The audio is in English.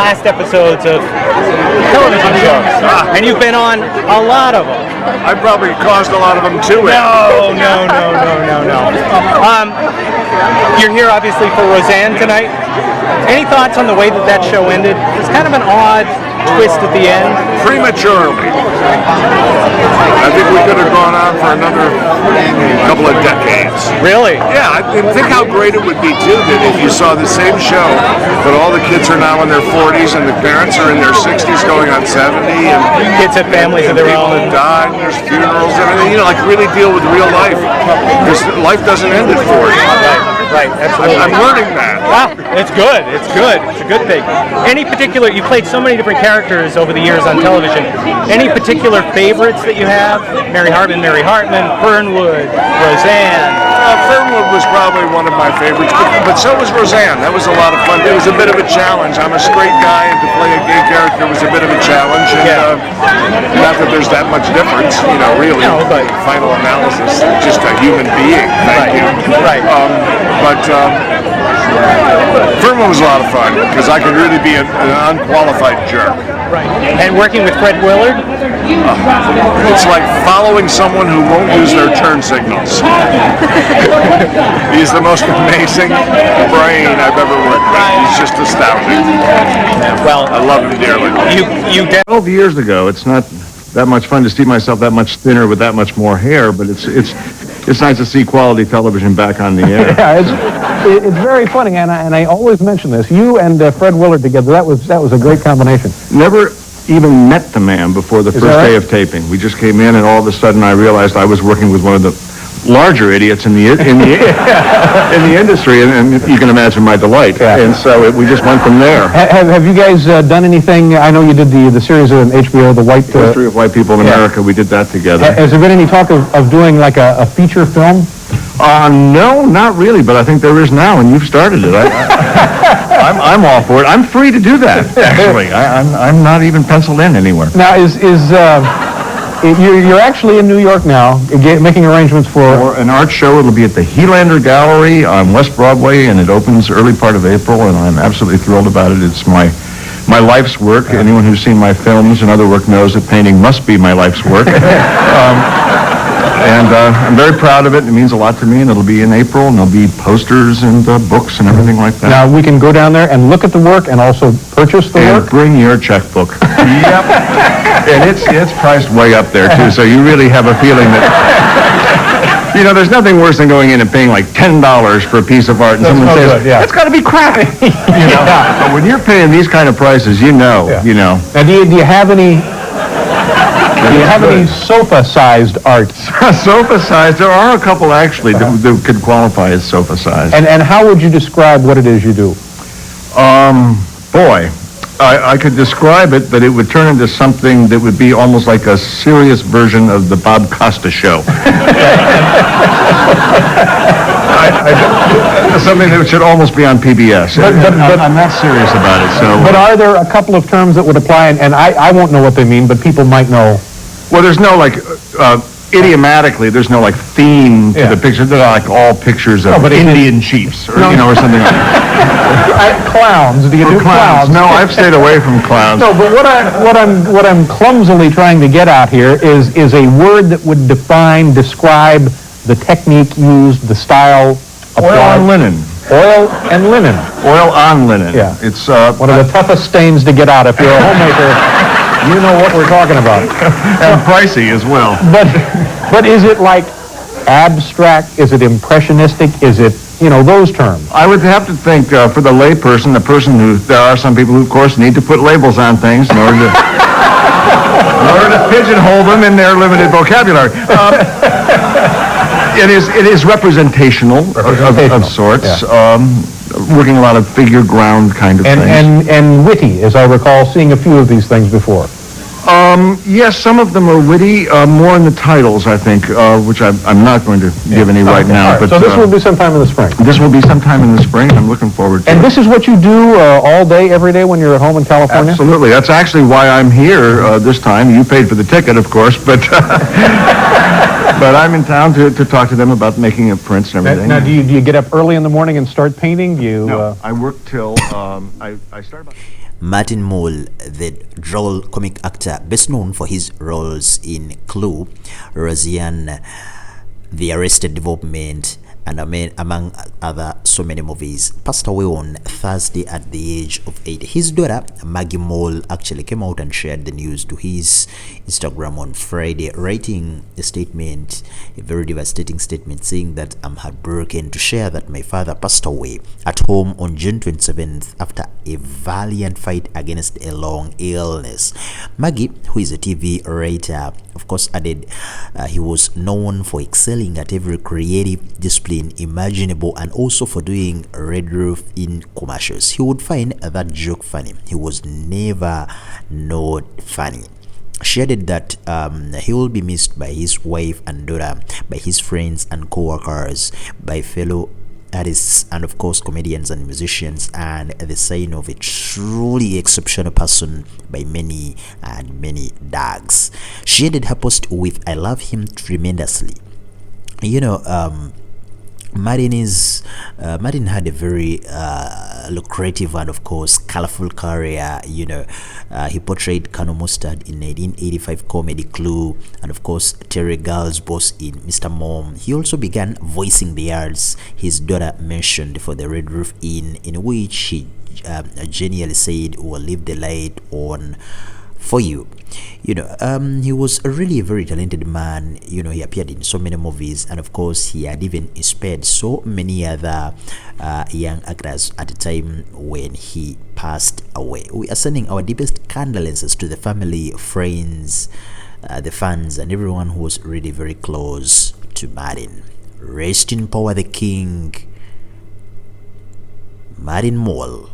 last episodes of television shows, and you've been on a lot of them. I probably caused a lot of them too. No. You're here obviously for Roseanne tonight. Any thoughts on the way that show ended? It's kind of an odd twist at the end. Prematurely. I think we could have gone on for another couple of decades. Really? Yeah, and think how great it would be too that if you saw the same show, but all the kids are now in their 40s and the parents are in their 60s going on 70, and kids have families of their people own. that died, and there's funerals, everything. You know, like really deal with real life. Because life doesn't end at 40. Right, absolutely. I'm learning that. Ah, it's good. It's a good thing. Any particular, you played so many different characters over the years on television. Any particular favorites that you have? Mary Hartman, Fernwood, Roseanne. Fernwood was probably one of my favorites, but so was Roseanne. That was a lot of fun. It was a bit of a challenge. I'm a straight guy, and to play a gay character was a bit of a challenge. And not that there's that much difference, you know, really. No, but final analysis, just a human being. Thank you. Right. Fernwood was a lot of fun because I could really be an unqualified jerk. Right. And working with Fred Willard? It's like following someone who won't use their turn signals. He's the most amazing brain I've ever worked with. He's just astounding. Well, I love him dearly. You 12 years ago, it's not that much fun to see myself that much thinner with that much more hair, but it's nice to see quality television back on the air. Yeah, it's very funny, and I always mention this. You and Fred Willard together, that was a great combination. Never even met the man before the first day of taping. We just came in, and all of a sudden I realized I was working with one of the larger idiots in the industry, and you can imagine my delight. Yeah. And so we just went from there. Have you guys done anything? I know you did the series on HBO, The History of White People in America. We did that together. Has there been any talk of doing like a feature film? No, not really, but I think there is now, and you've started it. I'm all for it. I'm free to do that, actually. I'm not even penciled in anywhere. Now, you're actually in New York now, making arrangements for an art show. It'll be at the Helander Gallery on West Broadway, and it opens early part of April, and I'm absolutely thrilled about it. It's my life's work. Anyone who's seen my films and other work knows that painting must be my life's work. And I'm very proud of it. It means a lot to me, and it'll be in April, and there'll be posters and books and everything like that. Now, we can go down there and look at the work and also purchase the work? And bring your checkbook. Yep. And it's priced way up there, too, so you really have a feeling that... You know, there's nothing worse than going in and paying like $10 for a piece of art, and someone says, that's got to be crap. You know? But when you're paying these kind of prices, you know. Now, do you have any... Do you have any sofa-sized art? Sofa-sized? There are a couple, actually, that could qualify as sofa-sized. And how would you describe what it is you do? Boy, I could describe it, but it would turn into something that would be almost like a serious version of the Bob Costa show. Something that should almost be on PBS. But I'm not serious about it. So. But are there a couple of terms that would apply, and I won't know what they mean, but people might know? Well, there's no, like, idiomatically, there's no, like, theme to the picture. They're like all pictures of Indian chiefs, or, or something like that. Clowns. Do you do clowns? No, I've stayed away from clowns. No, but what I'm clumsily trying to get at here is a word that would describe the technique used, the style applied. Oil and linen. Oil and linen. Oil on linen. Yeah. It's one of the toughest stains to get out. If you're a homemaker, you know what we're talking about. And pricey as well. But is it like abstract? Is it impressionistic? Is it, those terms? I would have to think for the layperson, there are some people who, of course, need to put labels on things in order to pigeonhole them in their limited vocabulary. It is representational of sorts. Yeah. Working a lot of figure ground kind of things. And witty, as I recall seeing a few of these things before. Yes, some of them are witty, more in the titles, I think, which I'm not going to give any right now. Right. But so this will be sometime in the spring? This will be sometime in the spring. I'm looking forward to it. And this is what you do all day, every day when you're at home in California? Absolutely. That's actually why I'm here this time. You paid for the ticket, of course, but... But I'm in town to talk to them about making prints and everything. Now, do you get up early in the morning and start painting? No, I work till, I start about... Martin Mull, the droll comic actor best known for his roles in Clue, Roseanne, The Arrested Development, and among other so many movies, passed away on Thursday at the age of 80. His daughter, Maggie Mull, actually came out and shared the news to his Instagram on Friday, writing a statement, a very devastating statement, saying that I'm heartbroken to share that my father passed away at home on June 27th after a valiant fight against a long illness. Maggie, who is a TV writer, of course, added he was known for excelling at every creative discipline imaginable and also for doing Red Roof in commercials. He would find that joke funny. He was never not funny. She added that he will be missed by his wife and daughter, by his friends and co-workers, by fellow artists, and of course comedians and musicians, and the sign of a truly exceptional person by many and many dogs. She ended her post with, "I love him tremendously." Martin had a very lucrative and of course colorful career. He portrayed Colonel Mustard in 1985 comedy Clue, and of course Terry Girl's boss in Mr. Mom. He also began voicing the ads his daughter mentioned for the Red Roof Inn, in which he genially said, "We'll leave the light on for you." He was really a very talented man. He appeared in so many movies, and of course he had even inspired so many other young actors at the time when he passed away. We are sending our deepest condolences to the family, friends, the fans, and everyone who was really very close to Martin. Rest in power, the king, Martin Mull.